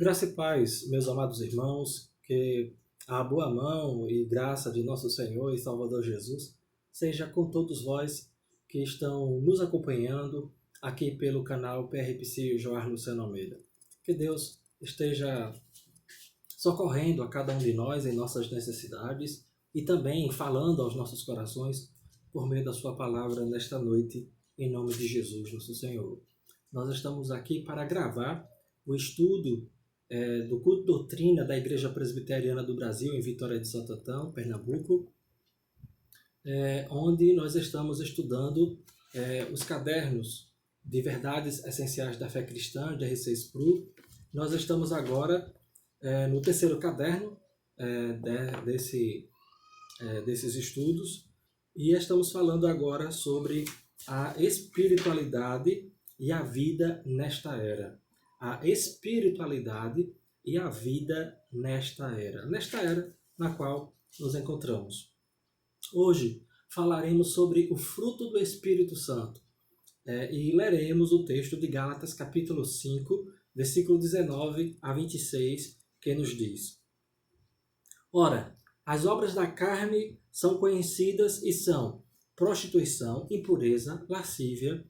Graça e paz, meus amados irmãos, que a boa mão e graça de nosso Senhor e Salvador Jesus seja com todos vós que estão nos acompanhando aqui pelo canal PRPC Joar Luciano Almeida. Que Deus esteja socorrendo a cada um de nós em nossas necessidades e também falando aos nossos corações por meio da sua palavra nesta noite, em nome de Jesus, nosso Senhor. Nós estamos aqui para gravar o estudo do culto doutrina da Igreja Presbiteriana do Brasil, em Vitória de Santo Antão, Pernambuco, onde nós estamos estudando os cadernos de verdades essenciais da fé cristã, de R.C. Sproul. Nós estamos agora no terceiro caderno desses estudos e estamos falando agora sobre a espiritualidade e a vida nesta era. A espiritualidade e a vida nesta era na qual nos encontramos. Hoje falaremos sobre o fruto do Espírito Santo e leremos o texto de Gálatas capítulo 5, versículo 19 a 26, que nos diz: Ora, as obras da carne são conhecidas e são prostituição, impureza, lascívia,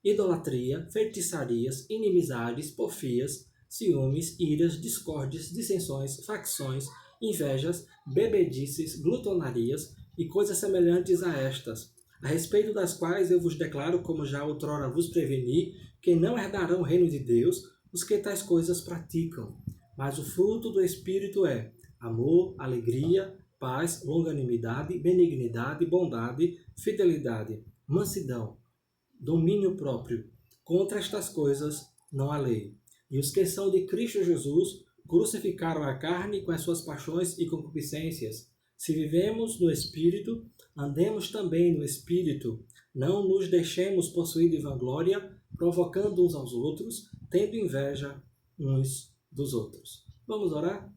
idolatria, feitiçarias, inimizades, porfias, ciúmes, iras, discórdias, dissensões, facções, invejas, bebedices, glutonarias e coisas semelhantes a estas, a respeito das quais eu vos declaro, como já outrora vos preveni, que não herdarão o reino de Deus os que tais coisas praticam. Mas o fruto do Espírito é amor, alegria, paz, longanimidade, benignidade, bondade, fidelidade, mansidão, domínio próprio. Contra estas coisas não há lei. E os que são de Cristo Jesus crucificaram a carne com as suas paixões e concupiscências. Se vivemos no Espírito, andemos também no Espírito. Não nos deixemos possuir de vanglória, provocando uns aos outros, tendo inveja uns dos outros. Vamos orar?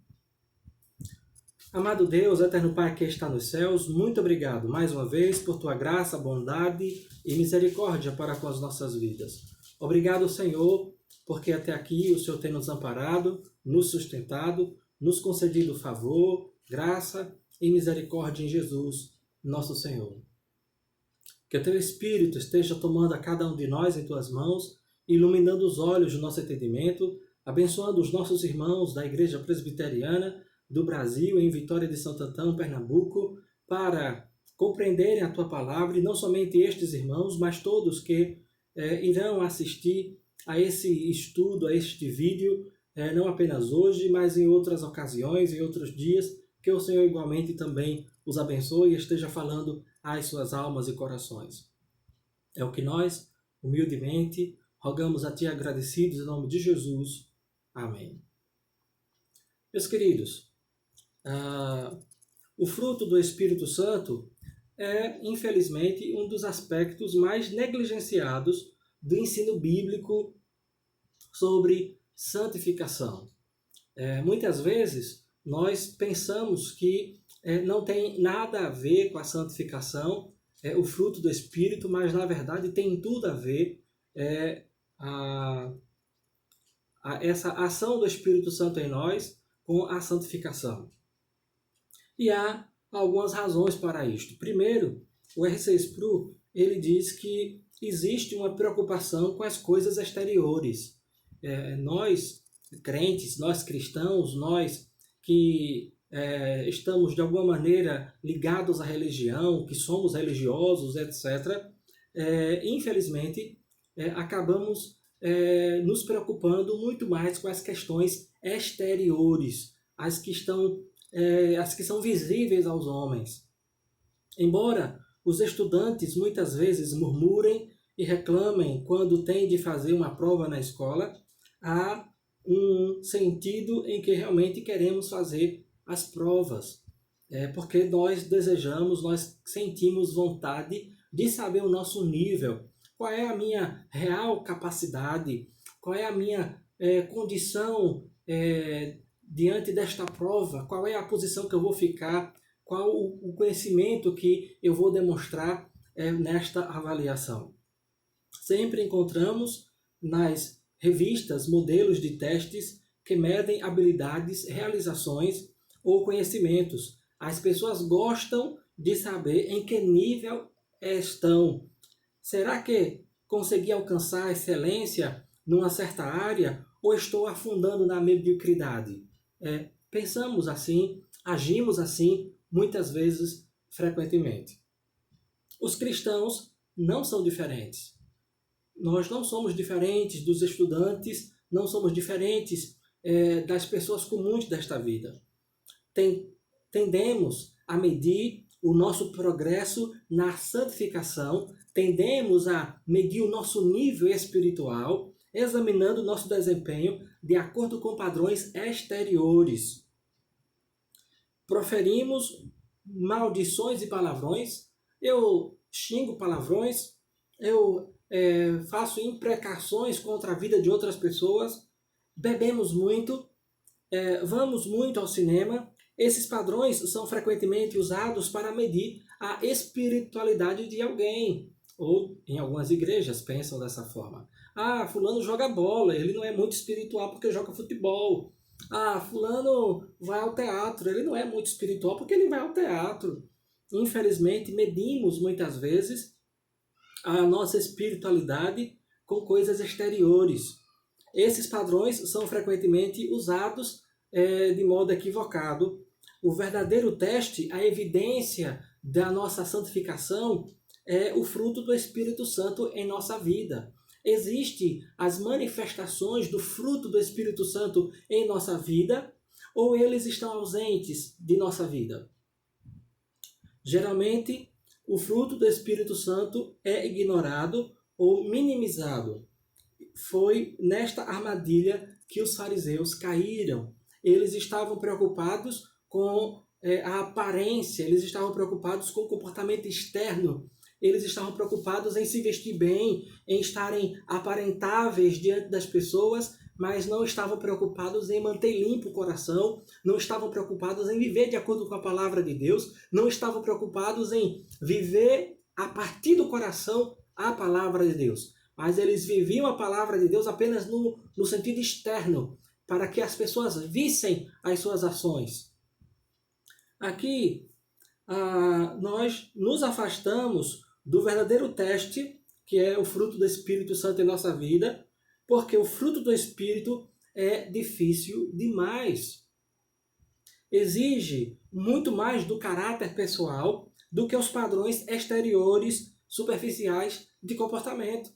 Amado Deus, eterno Pai que está nos céus, muito obrigado mais uma vez por tua graça, bondade e misericórdia para com as nossas vidas. Obrigado, Senhor, porque até aqui o Senhor tem nos amparado, nos sustentado, nos concedido favor, graça e misericórdia em Jesus, nosso Senhor. Que o teu Espírito esteja tomando a cada um de nós em tuas mãos, iluminando os olhos do nosso entendimento, abençoando os nossos irmãos da Igreja Presbiteriana do Brasil, em Vitória de Santo Antão, Pernambuco, para compreenderem a tua palavra, e não somente estes irmãos, mas todos que irão assistir a esse estudo, a este vídeo, não apenas hoje, mas em outras ocasiões, em outros dias, que o Senhor igualmente também os abençoe e esteja falando às suas almas e corações. É o que nós, humildemente, rogamos a ti agradecidos em nome de Jesus. Amém. Meus queridos, o fruto do Espírito Santo é, infelizmente, um dos aspectos mais negligenciados do ensino bíblico sobre santificação. Muitas vezes nós pensamos que não tem nada a ver com a santificação, o fruto do Espírito, mas na verdade tem tudo a ver essa ação do Espírito Santo em nós com a santificação. E há algumas razões para isto. Primeiro, o R.C. Sproul ele diz que existe uma preocupação com as coisas exteriores. Nós, crentes, nós cristãos, nós que estamos de alguma maneira ligados à religião, que somos religiosos, etc., infelizmente, acabamos nos preocupando muito mais com as questões exteriores, as que são visíveis aos homens. Embora os estudantes muitas vezes murmurem e reclamem quando têm de fazer uma prova na escola, há um sentido em que realmente queremos fazer as provas, porque nós desejamos, nós sentimos vontade de saber o nosso nível, qual é a minha real capacidade, qual é a minha condição diante desta prova, qual é a posição que eu vou ficar, qual o conhecimento que eu vou demonstrar nesta avaliação. Sempre encontramos nas revistas modelos de testes que medem habilidades, realizações ou conhecimentos. As pessoas gostam de saber em que nível estão. Será que consegui alcançar a excelência numa certa área ou estou afundando na mediocridade? Pensamos assim, agimos assim, muitas vezes, frequentemente. Os cristãos não são diferentes. Nós não somos diferentes dos estudantes, não somos diferentes das pessoas comuns desta vida. Tendemos a medir o nosso progresso na santificação, tendemos a medir o nosso nível espiritual, examinando o nosso desempenho de acordo com padrões exteriores. Proferimos maldições e palavrões, eu xingo palavrões, eu faço imprecações contra a vida de outras pessoas, bebemos muito, vamos muito ao cinema. Esses padrões são frequentemente usados para medir a espiritualidade de alguém. Ou, em algumas igrejas, pensam dessa forma. Fulano joga bola, ele não é muito espiritual porque joga futebol. Fulano vai ao teatro, ele não é muito espiritual porque ele vai ao teatro. Infelizmente, medimos muitas vezes a nossa espiritualidade com coisas exteriores. Esses padrões são frequentemente usados de modo equivocado. O verdadeiro teste, a evidência da nossa santificação é o fruto do Espírito Santo em nossa vida. Existem as manifestações do fruto do Espírito Santo em nossa vida ou eles estão ausentes de nossa vida? Geralmente, o fruto do Espírito Santo é ignorado ou minimizado. Foi nesta armadilha que os fariseus caíram. Eles estavam preocupados com a aparência, eles estavam preocupados com o comportamento externo, eles estavam preocupados em se vestir bem, em estarem aparentáveis diante das pessoas, mas não estavam preocupados em manter limpo o coração, não estavam preocupados em viver de acordo com a palavra de Deus, não estavam preocupados em viver a partir do coração a palavra de Deus. Mas eles viviam a palavra de Deus apenas no sentido externo, para que as pessoas vissem as suas ações. Aqui, nós nos afastamos do verdadeiro teste, que é o fruto do Espírito Santo em nossa vida, porque o fruto do Espírito é difícil demais. Exige muito mais do caráter pessoal do que os padrões exteriores, superficiais de comportamento.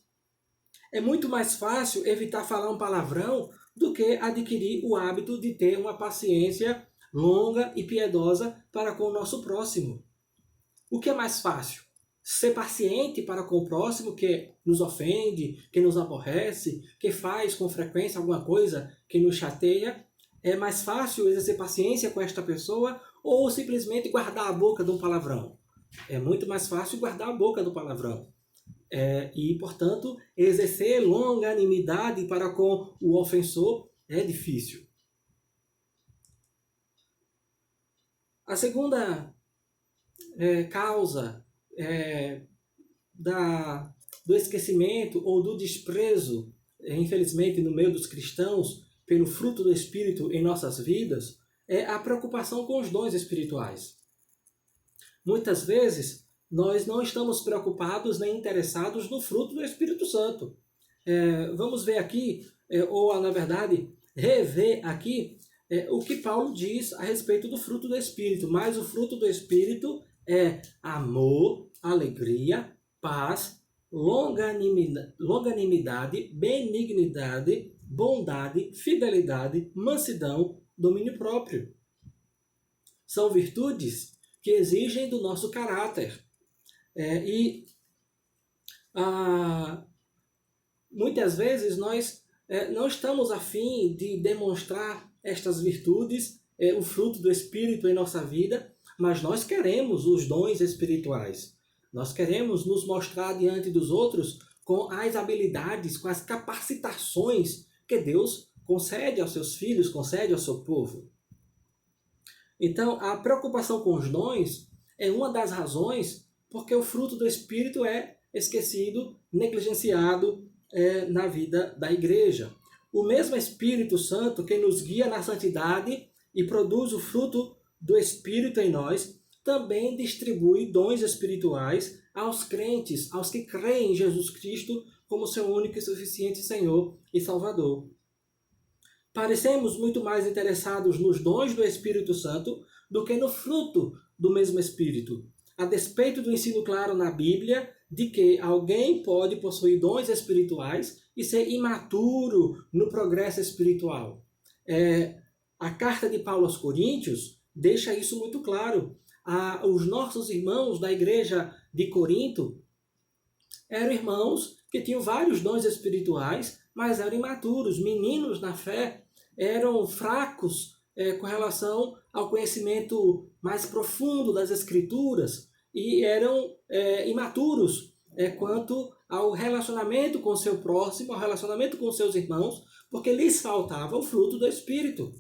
É muito mais fácil evitar falar um palavrão do que adquirir o hábito de ter uma paciência longa e piedosa para com o nosso próximo. O que é mais fácil? Ser paciente para com o próximo que nos ofende, que nos aborrece, que faz com frequência alguma coisa que nos chateia? É mais fácil exercer paciência com esta pessoa ou simplesmente guardar a boca de um palavrão? É muito mais fácil guardar a boca do palavrão. E, portanto, exercer longanimidade para com o ofensor é difícil. A segunda causa do esquecimento ou do desprezo, infelizmente, no meio dos cristãos, pelo fruto do Espírito em nossas vidas, é a preocupação com os dons espirituais. Muitas vezes, nós não estamos preocupados nem interessados no fruto do Espírito Santo. Vamos ver aqui, ou na verdade, rever aqui o que Paulo diz a respeito do fruto do Espírito. Mas o fruto do Espírito é amor, alegria, paz, longanimidade, benignidade, bondade, fidelidade, mansidão, domínio próprio. São virtudes que exigem do nosso caráter. Muitas vezes nós não estamos a fim de demonstrar estas virtudes, o fruto do Espírito em nossa vida, mas nós queremos os dons espirituais. Nós queremos nos mostrar diante dos outros com as habilidades, com as capacitações que Deus concede aos seus filhos, concede ao seu povo. Então, a preocupação com os dons é uma das razões porque o fruto do Espírito é esquecido, negligenciado na vida da igreja. o mesmo Espírito Santo que nos guia na santidade e produz o fruto do Espírito em nós, também distribui dons espirituais aos crentes, aos que creem em Jesus Cristo como seu único e suficiente Senhor e Salvador. Parecemos muito mais interessados nos dons do Espírito Santo do que no fruto do mesmo Espírito, a despeito do ensino claro na Bíblia de que alguém pode possuir dons espirituais e ser imaturo no progresso espiritual. A carta de Paulo aos Coríntios deixa isso muito claro. Os nossos irmãos da igreja de Corinto eram irmãos que tinham vários dons espirituais, mas eram imaturos, meninos na fé, eram fracos com relação ao conhecimento mais profundo das Escrituras e eram imaturos quanto ao relacionamento com o seu próximo, ao relacionamento com seus irmãos, porque lhes faltava o fruto do Espírito.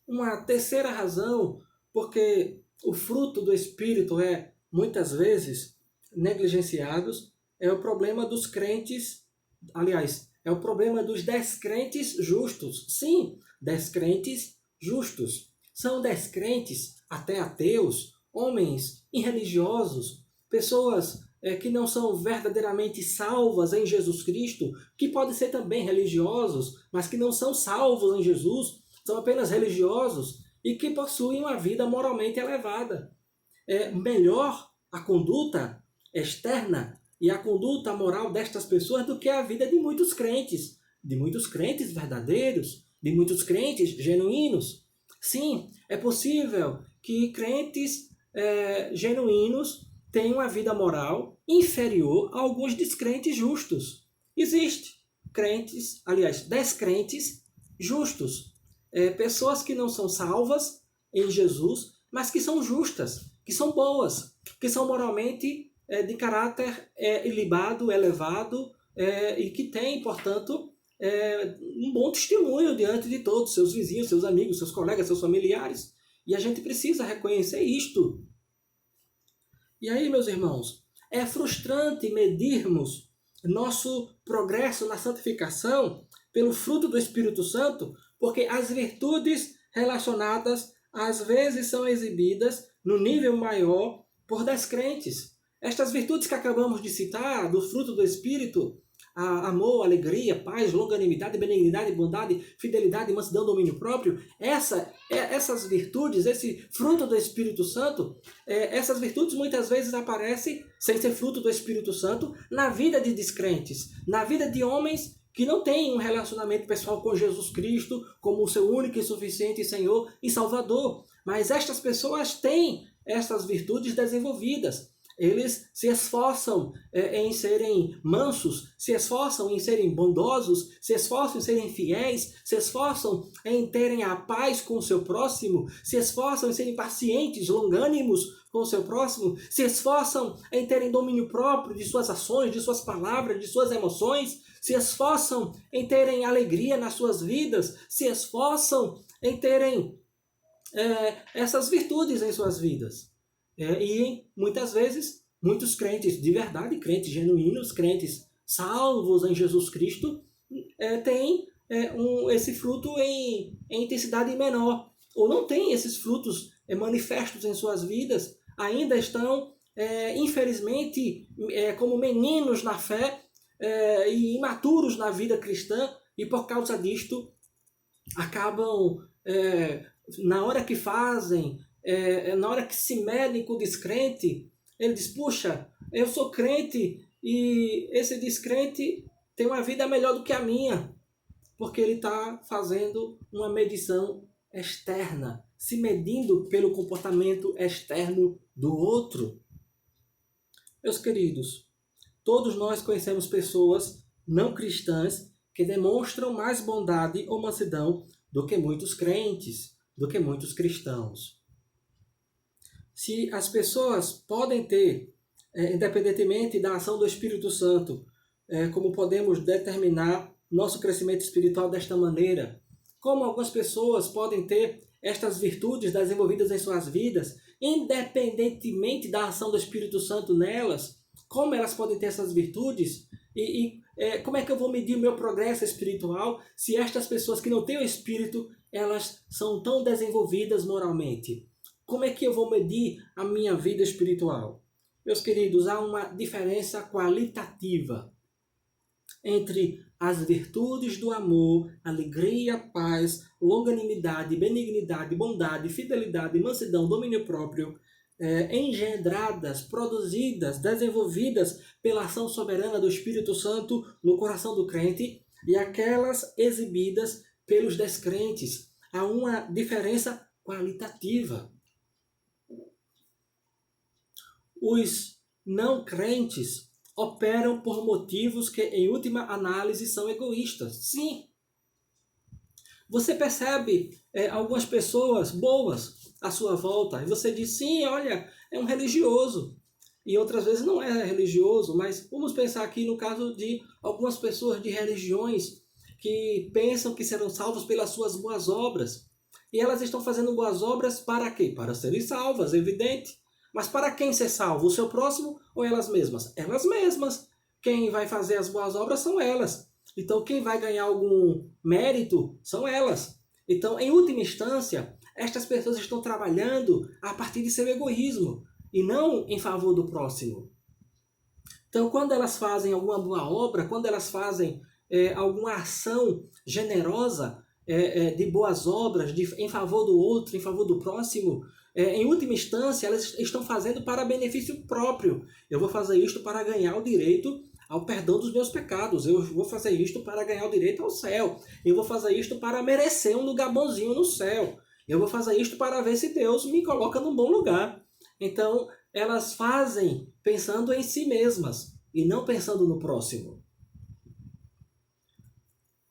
Uma terceira razão, porque o fruto do Espírito é, muitas vezes, negligenciados, é o problema dos crentes, aliás, é o problema dos descrentes justos. Sim, descrentes justos. São descrentes, até ateus, homens irreligiosos, pessoas que não são verdadeiramente salvas em Jesus Cristo, que podem ser também religiosos, mas que não são salvos em Jesus, são apenas religiosos e que possuem uma vida moralmente elevada. É melhor a conduta externa e a conduta moral destas pessoas do que a vida de muitos crentes verdadeiros, de muitos crentes genuínos. Sim, é possível que crentes genuínos tenham uma vida moral inferior a alguns descrentes justos. Existe crentes, aliás, descrentes justos. Pessoas que não são salvas em Jesus, mas que são justas, que são boas, que são moralmente de caráter ilibado, elevado e que têm, portanto, um bom testemunho diante de todos, seus vizinhos, seus amigos, seus colegas, seus familiares. E a gente precisa reconhecer isto. E aí, meus irmãos, é frustrante medirmos nosso progresso na santificação pelo fruto do Espírito Santo, porque as virtudes relacionadas às vezes são exibidas no nível maior por descrentes. Estas virtudes que acabamos de citar, do fruto do Espírito, amor, alegria, paz, longanimidade, benignidade, bondade, fidelidade, mansidão, domínio próprio, essas virtudes, esse fruto do Espírito Santo, essas virtudes muitas vezes aparecem, sem ser fruto do Espírito Santo, na vida de descrentes, na vida de homens que não têm um relacionamento pessoal com Jesus Cristo como o seu único e suficiente Senhor e Salvador. Mas estas pessoas têm essas virtudes desenvolvidas. Eles se esforçam em serem mansos, se esforçam em serem bondosos, se esforçam em serem fiéis, se esforçam em terem a paz com o seu próximo, se esforçam em serem pacientes, longânimos com o seu próximo, se esforçam em terem domínio próprio de suas ações, de suas palavras, de suas emoções, se esforçam em terem alegria nas suas vidas, se esforçam em terem essas virtudes em suas vidas. E muitas vezes, muitos crentes de verdade, crentes genuínos, crentes salvos em Jesus Cristo, têm esse fruto em intensidade menor, ou não têm esses frutos manifestos em suas vidas, ainda estão, infelizmente, como meninos na fé e imaturos na vida cristã, e por causa disto acabam, na hora que fazem, na hora que se medem com o descrente, ele diz, puxa, eu sou crente e esse descrente tem uma vida melhor do que a minha, porque ele está fazendo uma medição externa, se medindo pelo comportamento externo do outro. Meus queridos, todos nós conhecemos pessoas não cristãs que demonstram mais bondade ou mansidão do que muitos crentes, do que muitos cristãos. Se as pessoas podem ter, independentemente da ação do Espírito Santo, como podemos determinar nosso crescimento espiritual desta maneira, como algumas pessoas podem ter estas virtudes desenvolvidas em suas vidas, independentemente da ação do Espírito Santo nelas, como elas podem ter essas virtudes, e Como é que eu vou medir o meu progresso espiritual se estas pessoas que não têm o Espírito, elas são tão desenvolvidas moralmente? Como é que eu vou medir a minha vida espiritual? Meus queridos, há uma diferença qualitativa entre as virtudes do amor, alegria, paz, longanimidade, benignidade, bondade, fidelidade, mansidão, domínio próprio, engendradas, produzidas, desenvolvidas pela ação soberana do Espírito Santo no coração do crente e aquelas exibidas pelos descrentes. Há uma diferença qualitativa. Os não crentes operam por motivos que, em última análise, são egoístas. Sim. Você percebe algumas pessoas boas à sua volta e você diz, sim, olha, é um religioso. E outras vezes não é religioso, mas vamos pensar aqui no caso de algumas pessoas de religiões que pensam que serão salvos pelas suas boas obras. E elas estão fazendo boas obras para quê? Para serem salvas, evidente. Mas para quem ser salvo? O seu próximo ou elas mesmas? Elas mesmas. Quem vai fazer as boas obras são elas. Então, quem vai ganhar algum mérito são elas. Então, em última instância, estas pessoas estão trabalhando a partir de seu egoísmo e não em favor do próximo. Então, quando elas fazem alguma boa obra, quando elas fazem alguma ação generosa de boas obras, em favor do outro, em favor do próximo, em última instância, elas estão fazendo para benefício próprio. Eu vou fazer isto para ganhar o direito ao perdão dos meus pecados. Eu vou fazer isto para ganhar o direito ao céu. Eu vou fazer isto para merecer um lugar bonzinho no céu. Eu vou fazer isto para ver se Deus me coloca num bom lugar. Então, elas fazem pensando em si mesmas e não pensando no próximo.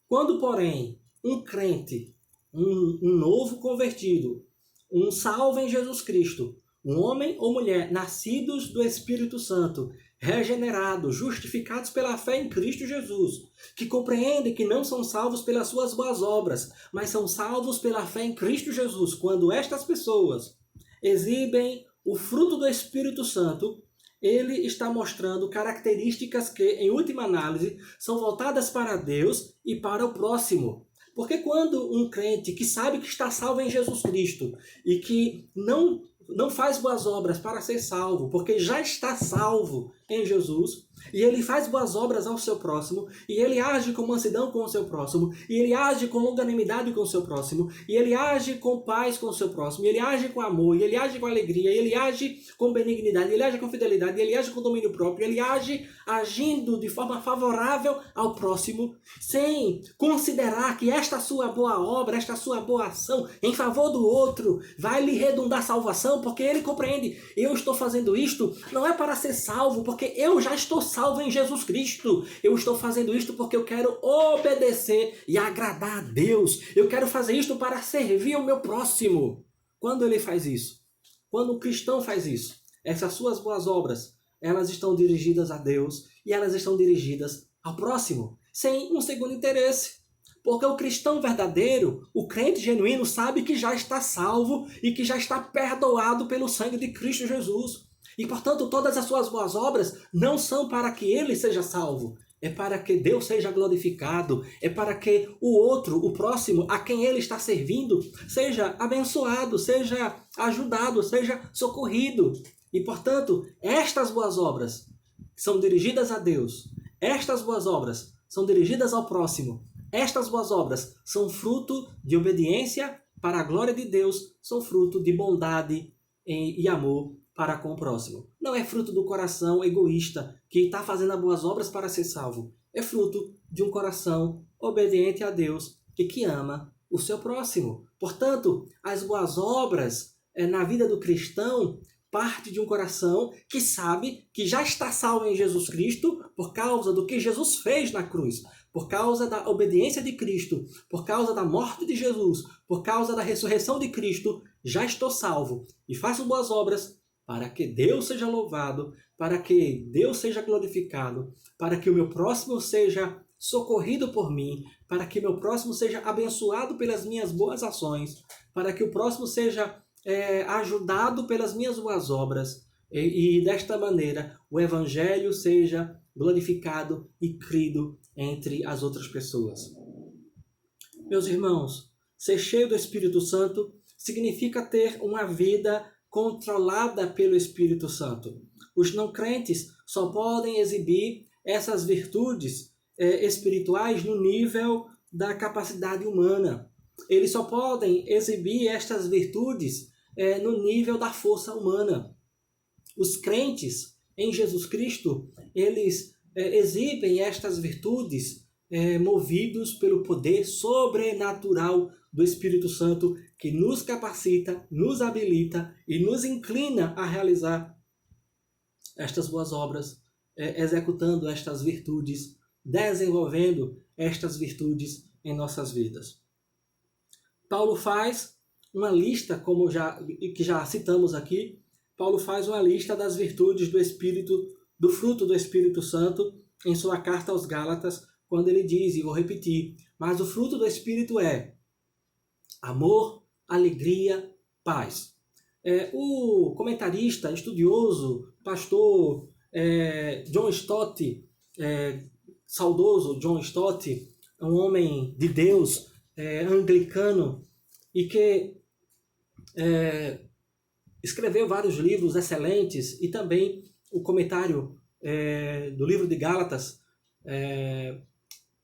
Quando, porém, um crente, um novo convertido, um salvo em Jesus Cristo, um homem ou mulher nascidos do Espírito Santo, regenerados, justificados pela fé em Cristo Jesus, que compreendem que não são salvos pelas suas boas obras, mas são salvos pela fé em Cristo Jesus. Quando estas pessoas exibem o fruto do Espírito Santo, ele está mostrando características que, em última análise, são voltadas para Deus e para o próximo. Porque quando um crente que sabe que está salvo em Jesus Cristo e que não faz boas obras para ser salvo, porque já está salvo em Jesus, e ele faz boas obras ao seu próximo, e ele age com mansidão com o seu próximo, e ele age com longanimidade com o seu próximo, e ele age com paz com o seu próximo, e ele age com amor, e ele age com alegria, e ele age com benignidade, e ele age com fidelidade, e ele age com domínio próprio, e ele age agindo de forma favorável ao próximo, sem considerar que esta sua boa obra, esta sua boa ação em favor do outro vai lhe redundar salvação, porque ele compreende, eu estou fazendo isto não é para ser salvo, porque eu já estou salvo em Jesus Cristo. Eu estou fazendo isto porque eu quero obedecer e agradar a Deus. Eu quero fazer isto para servir o meu próximo. Quando ele faz isso, quando um cristão faz isso, essas suas boas obras, elas estão dirigidas a Deus e elas estão dirigidas ao próximo, sem um segundo interesse. Porque o cristão verdadeiro, o crente genuíno, sabe que já está salvo e que já está perdoado pelo sangue de Cristo Jesus. E, portanto, todas as suas boas obras não são para que ele seja salvo. É para que Deus seja glorificado. É para que o outro, o próximo, a quem ele está servindo, seja abençoado, seja ajudado, seja socorrido. E, portanto, estas boas obras são dirigidas a Deus. Estas boas obras são dirigidas ao próximo. Estas boas obras são fruto de obediência para a glória de Deus, são fruto de bondade e amor para com o próximo. Não é fruto do coração egoísta que está fazendo as boas obras para ser salvo. É fruto de um coração obediente a Deus e que ama o seu próximo. Portanto, as boas obras na vida do cristão parte de um coração que sabe que já está salvo em Jesus Cristo por causa do que Jesus fez na cruz, por causa da obediência de Cristo, por causa da morte de Jesus, por causa da ressurreição de Cristo, já estou salvo e faço boas obras para que Deus seja louvado, para que Deus seja glorificado, para que o meu próximo seja socorrido por mim, para que o meu próximo seja abençoado pelas minhas boas ações, para que o próximo seja ajudado pelas minhas boas obras. E desta maneira o Evangelho seja glorificado e crido entre as outras pessoas. Meus irmãos, ser cheio do Espírito Santo significa ter uma vida controlada pelo Espírito Santo. Os não crentes só podem exibir essas virtudes espirituais no nível da capacidade humana. Eles só podem exibir estas virtudes no nível da força humana. Os crentes em Jesus Cristo, eles exibem estas virtudes movidos pelo poder sobrenatural do Espírito Santo, que nos capacita, nos habilita e nos inclina a realizar estas boas obras, executando estas virtudes, desenvolvendo estas virtudes em nossas vidas. Paulo faz uma lista, que já citamos aqui. Paulo faz uma lista das virtudes do Espírito, do fruto do Espírito Santo, em sua carta aos Gálatas, quando ele diz, e vou repetir, mas o fruto do Espírito é amor, alegria, paz. O comentarista, estudioso, pastor John Stott, saudoso John Stott, um homem de Deus, anglicano, e que escreveu vários livros excelentes, e também o comentário do livro de Gálatas,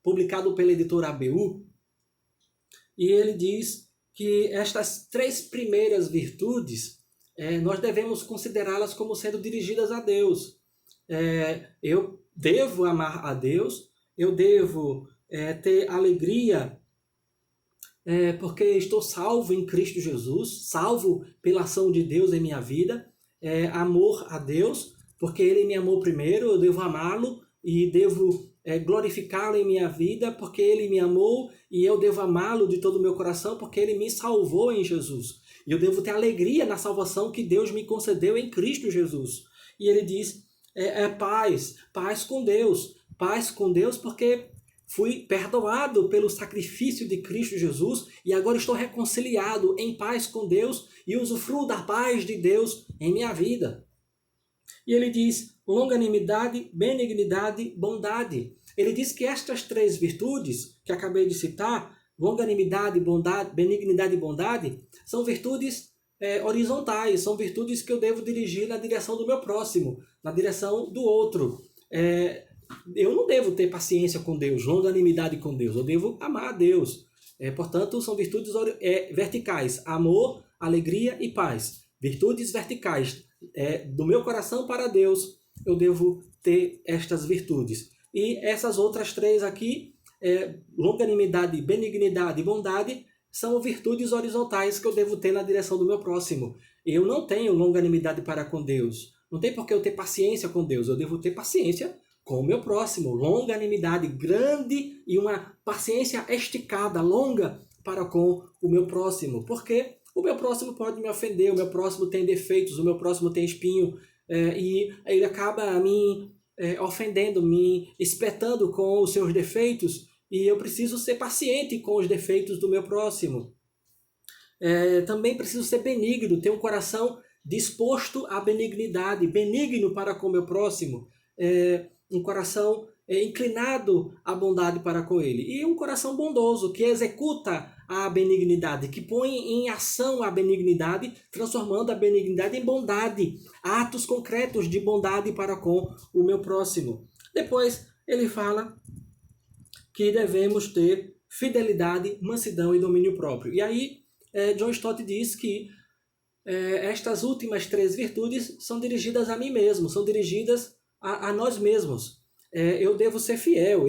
publicado pela editora ABU, e ele diz que estas 3 primeiras virtudes, nós devemos considerá-las como sendo dirigidas a Deus. Eu devo amar a Deus, eu devo ter alegria porque estou salvo em Cristo Jesus, salvo pela ação de Deus em minha vida, amor a Deus, porque Ele me amou primeiro, eu devo amá-lo e devo glorificá-lo em minha vida, porque Ele me amou, e eu devo amá-lo de todo o meu coração, porque Ele me salvou em Jesus. E eu devo ter alegria na salvação que Deus me concedeu em Cristo Jesus. E ele diz, paz com Deus, porque fui perdoado pelo sacrifício de Cristo Jesus e agora estou reconciliado em paz com Deus e usufruo da paz de Deus em minha vida. E ele diz longanimidade, benignidade, bondade. Ele diz que estas 3 virtudes que acabei de citar, longanimidade, bondade, benignidade e bondade, são virtudes horizontais, são virtudes que eu devo dirigir na direção do meu próximo, na direção do outro. Eu não devo ter paciência com Deus, longanimidade com Deus, eu devo amar a Deus. Portanto, são virtudes verticais, amor, alegria e paz. Virtudes verticais, do meu coração para Deus, eu devo ter estas virtudes. E essas outras 3 aqui, longanimidade, benignidade e bondade, são virtudes horizontais que eu devo ter na direção do meu próximo. Eu não tenho longanimidade para com Deus, não tem por que eu ter paciência com Deus, eu devo ter paciência com o meu próximo, longanimidade grande e uma paciência esticada, longa, para com o meu próximo, porque o meu próximo pode me ofender, o meu próximo tem defeitos, o meu próximo tem espinho, e ele acaba me ofendendo, me espetando com os seus defeitos, e eu preciso ser paciente com os defeitos do meu próximo. Também preciso ser benigno, ter um coração disposto à benignidade, benigno para com o meu próximo, um coração inclinado à bondade para com ele. E um coração bondoso, que executa a benignidade, que põe em ação a benignidade, transformando a benignidade em bondade, atos concretos de bondade para com o meu próximo. Depois ele fala que devemos ter fidelidade, mansidão e domínio próprio. E aí John Stott diz que estas últimas 3 virtudes são dirigidas a mim mesmo, são dirigidas a nós mesmos. Eu devo ser fiel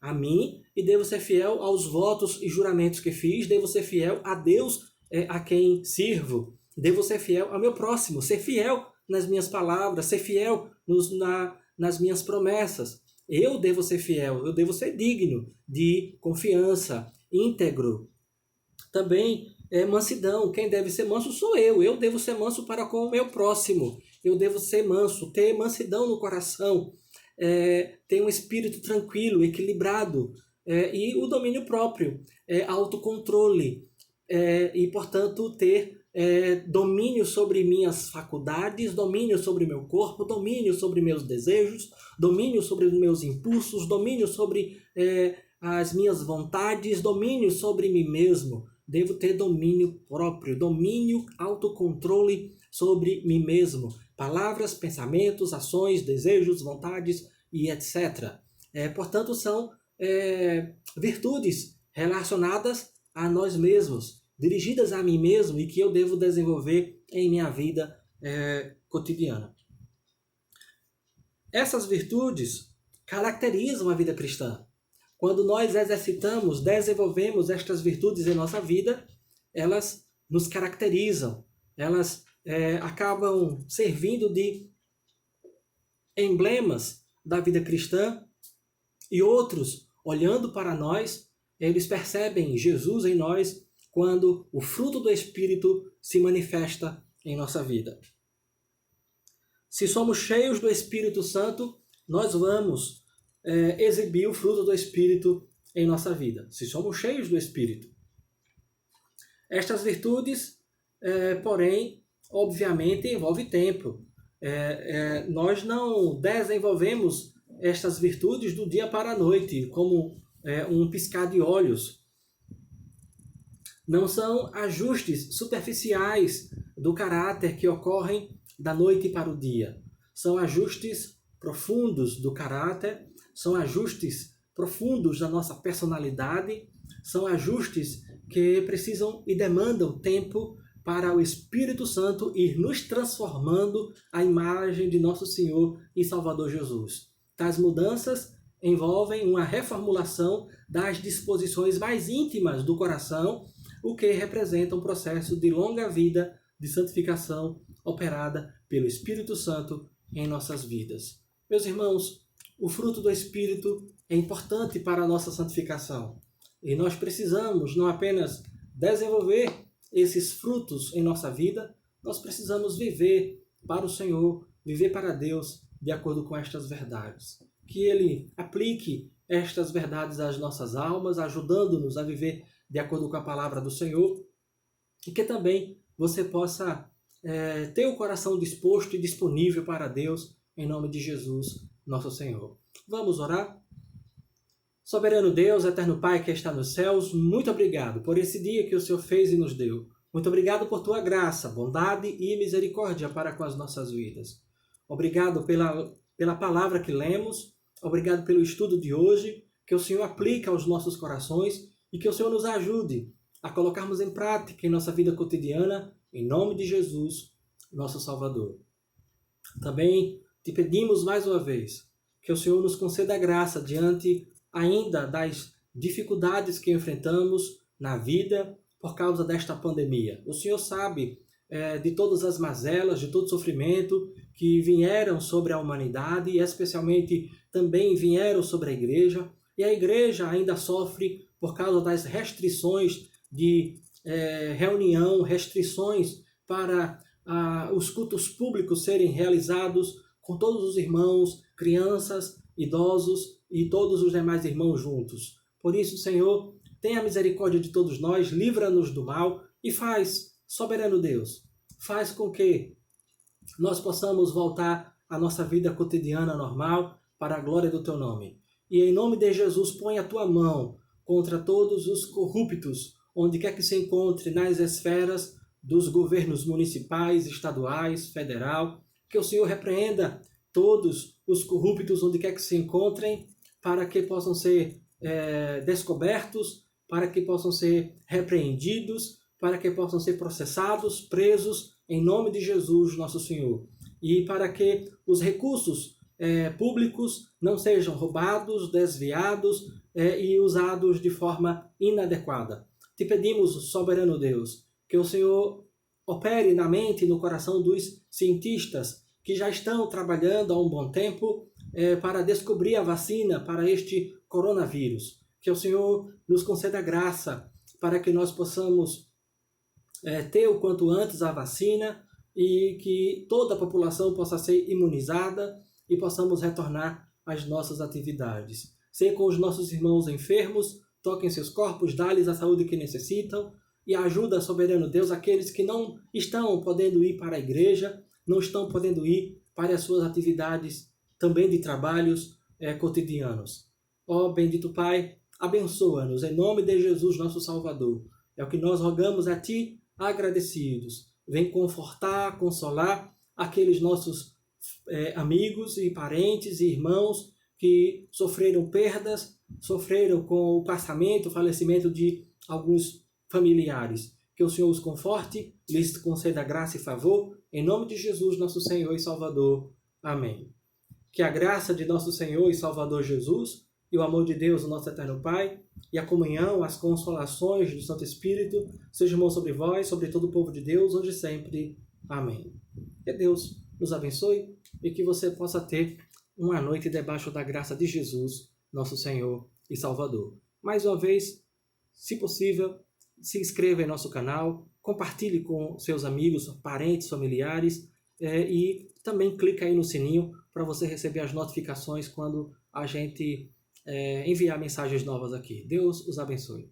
a mim e devo ser fiel aos votos e juramentos que fiz, devo ser fiel a Deus a quem sirvo, devo ser fiel ao meu próximo, ser fiel nas minhas palavras, ser fiel nas minhas promessas. Eu devo ser fiel, eu devo ser digno de confiança, íntegro. Também mansidão, quem deve ser manso sou eu devo ser manso para com o meu próximo, eu devo ser manso, ter mansidão no coração, ter um espírito tranquilo, equilibrado, e o domínio próprio, autocontrole, e portanto ter domínio sobre minhas faculdades, domínio sobre meu corpo, domínio sobre meus desejos, domínio sobre os meus impulsos, domínio sobre as minhas vontades, domínio sobre mim mesmo. Devo ter domínio próprio, domínio, autocontrole sobre mim mesmo. Palavras, pensamentos, ações, desejos, vontades e etc. Portanto, são virtudes relacionadas a nós mesmos, dirigidas a mim mesmo e que eu devo desenvolver em minha vida cotidiana. Essas virtudes caracterizam a vida cristã. Quando nós exercitamos, desenvolvemos estas virtudes em nossa vida, elas nos caracterizam, elas acabam servindo de emblemas da vida cristã e outros, olhando para nós, eles percebem Jesus em nós quando o fruto do Espírito se manifesta em nossa vida. Se somos cheios do Espírito Santo, nós vamos exibir o fruto do Espírito em nossa vida. Se somos cheios do Espírito. Estas virtudes, porém, obviamente, envolvem tempo. Nós não desenvolvemos estas virtudes do dia para a noite, como um piscar de olhos. Não são ajustes superficiais do caráter que ocorrem da noite para o dia. São ajustes profundos do caráter, são ajustes profundos da nossa personalidade, são ajustes que precisam e demandam tempo para o Espírito Santo ir nos transformando à imagem de nosso Senhor e Salvador Jesus. Tais mudanças envolvem uma reformulação das disposições mais íntimas do coração, o que representa um processo de longa vida de santificação operada pelo Espírito Santo em nossas vidas. Meus irmãos, o fruto do Espírito é importante para a nossa santificação. E nós precisamos não apenas desenvolver esses frutos em nossa vida, nós precisamos viver para o Senhor, viver para Deus, de acordo com estas verdades. Que Ele aplique estas verdades às nossas almas, ajudando-nos a viver de acordo com a palavra do Senhor, e que também você possa ter o coração disposto e disponível para Deus, em nome de Jesus, nosso Senhor. Vamos orar? Soberano Deus, eterno Pai que está nos céus, muito obrigado por esse dia que o Senhor fez e nos deu. Muito obrigado por tua graça, bondade e misericórdia para com as nossas vidas. Obrigado pela palavra que lemos, obrigado pelo estudo de hoje, que o Senhor aplique aos nossos corações e que o Senhor nos ajude a colocarmos em prática em nossa vida cotidiana, em nome de Jesus, nosso Salvador. Também te pedimos mais uma vez que o Senhor nos conceda a graça diante ainda das dificuldades que enfrentamos na vida por causa desta pandemia. O Senhor sabe de todas as mazelas, de todo o sofrimento que vieram sobre a humanidade e especialmente também vieram sobre a igreja. E a igreja ainda sofre por causa das restrições de reunião, restrições para os cultos públicos serem realizados com todos os irmãos, crianças, idosos e todos os demais irmãos juntos. Por isso, Senhor, tenha misericórdia de todos nós, livra-nos do mal e faz, soberano Deus, faz com que nós possamos voltar à nossa vida cotidiana normal para a glória do Teu nome. E em nome de Jesus, põe a Tua mão contra todos os corruptos, onde quer que se encontre nas esferas dos governos municipais, estaduais, federal, que o Senhor repreenda todos os corruptos onde quer que se encontrem, para que possam ser descobertos, para que possam ser repreendidos, para que possam ser processados, presos, em nome de Jesus, nosso Senhor. E para que os recursos públicos não sejam roubados, desviados e usados de forma inadequada. Te pedimos, soberano Deus, que o Senhor opere na mente e no coração dos cientistas que já estão trabalhando há um bom tempo para descobrir a vacina para este coronavírus. Que o Senhor nos conceda graça para que nós possamos ter o quanto antes a vacina e que toda a população possa ser imunizada e possamos retornar às nossas atividades. Seja com os nossos irmãos enfermos, toquem seus corpos, dá-lhes a saúde que necessitam, e ajuda, soberano Deus, aqueles que não estão podendo ir para a igreja, não estão podendo ir para as suas atividades também de trabalhos cotidianos. Ó bendito Pai, abençoa-nos em nome de Jesus, nosso Salvador. É o que nós rogamos a Ti, agradecidos. Vem confortar, consolar aqueles nossos amigos e parentes e irmãos que sofreram perdas, sofreram com o passamento, o falecimento de alguns familiares. Que o Senhor os conforte, lhes conceda graça e favor, em nome de Jesus, nosso Senhor e Salvador. Amém. Que a graça de nosso Senhor e Salvador Jesus, e o amor de Deus, o nosso eterno Pai, e a comunhão, as consolações do Santo Espírito, sejam sobre vós, sobre todo o povo de Deus, hoje e sempre. Amém. Que Deus nos abençoe e que você possa ter uma noite debaixo da graça de Jesus, nosso Senhor e Salvador. Mais uma vez, se possível, se inscreva em nosso canal, compartilhe com seus amigos, parentes, familiares e também clica aí no sininho para você receber as notificações quando a gente enviar mensagens novas aqui. Deus os abençoe.